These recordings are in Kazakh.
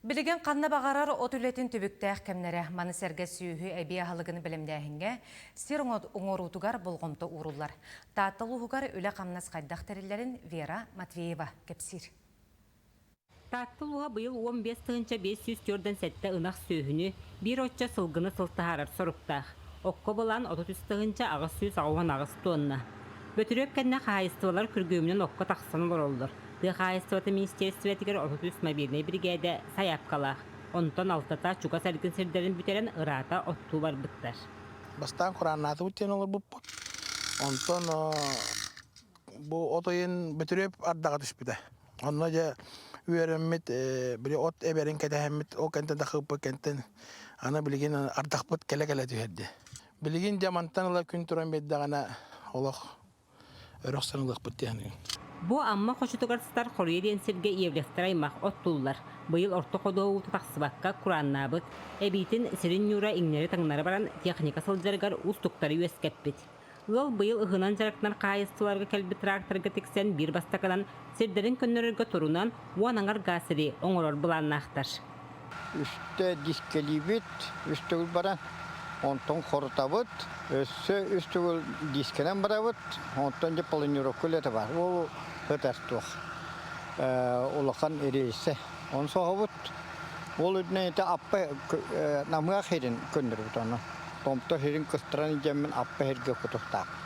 Билеген қанна бағарар от үлетін түбіктәқ кәмнәрі маны сәрге сүйі әбия халығыны білімдәхінге сер оңорутугар болғымты урулар. Таттылуғығар үлі қамнас қайдақ тәрелерін Вера Матвеева кепсир. Таттылуға бұйыл 15-504 сәтті ынақ сөйіні бір отча сылғыны сылтығарар сұрыптақ. Оққа болан 30 ағыз сөз ағуан ағыз туынна. Бөтірек кәнне қайыстывалар күргөмінен оққа тақсанылар олдар. Дыхайыстываты министерстветігер 33 мобильный бригада саяп қалақ. Онтан алтата чуға сәлгін сірдерін бүтерін ұрата отту бар бұттар. Бастан құранаты өттен олар бұп. Онтан бұл отойын бөтіреп ардаға түспіді. Онна жа үйеріммет біле от әберін кәтәхеммет о кәнтен дақып кәнтен ана білеген ардақ бұт кәлі-кәлі түйерді. Білеген жамантан олар күн тұран бәдді ғана олақ өріқсанылық бұтты яны. Бу амма қошытығарыстар қория денсерге евлектер аймақ оттулар. Бұйыл орты қодуы тұтақсыбаққа құраннабыт, әбейтін сірін юра еңнері таңнары баран техника сылджарғар ұстықтары өскәппет. Лол бұйыл ұғынан жарықтан қайыстыларға кәлбі тракторға тексен бір бастақадан сірдерін көннерерге тұрунан уанаңар ғасыры оңырор бұланнақтар. Үсті дискелибет, үстігіл баран, онтон қорытабыт, үстігіл дискенен барабыт, онтон же полинировкөл әті бар. Ол өтәстуқ. Олақан ерейсі. Он соғабыт. Ол үдіне еті аппа намыға херін көндірбіт оны. Томто херін күстіран жемін аппа херге құтықтақ.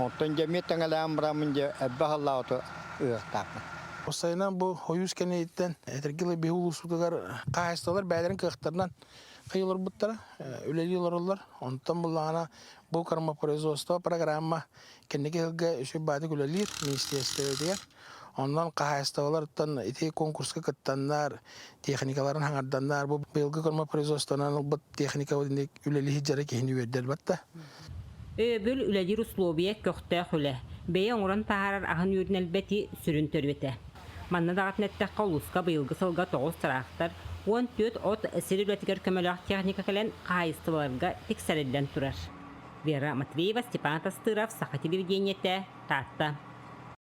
Онтон жемет тәңәлән бұрамын же әббі халлауты ұйықтақын. Осайынан бұл ойыз кәне еттен әтіргілі бей ұлысудығар қағайысталар бәлерін қықтарынан қиылыр бұттара, үлелі олар. Онтан бұлағана бұл қарма производство программа кәнеге ғылға үші бады күлелер министерстері деген. Ondan қағайысталардан ете конкурсқа кыттаннар, техникаларын хаңарданнар. Бұл бұйылғы қарма производстводан бұт техника үлелі хиджары кейіні өйдер батта. Өбіл үлелер условия көқті құлы. Бәйі оңыран тағарар ағын үйрін әлбәті сүрін төрбеті. Манна дағат нәттәққа ұлысқа бұйылғы сылға 9 сырақтар, 14 от сірі үләтігер көмеліғ техника кәлін қайыстыларға тексәрелден тұрар. Вера Матвеева, Степан Тастыров, Саха телевидениеті, Татта.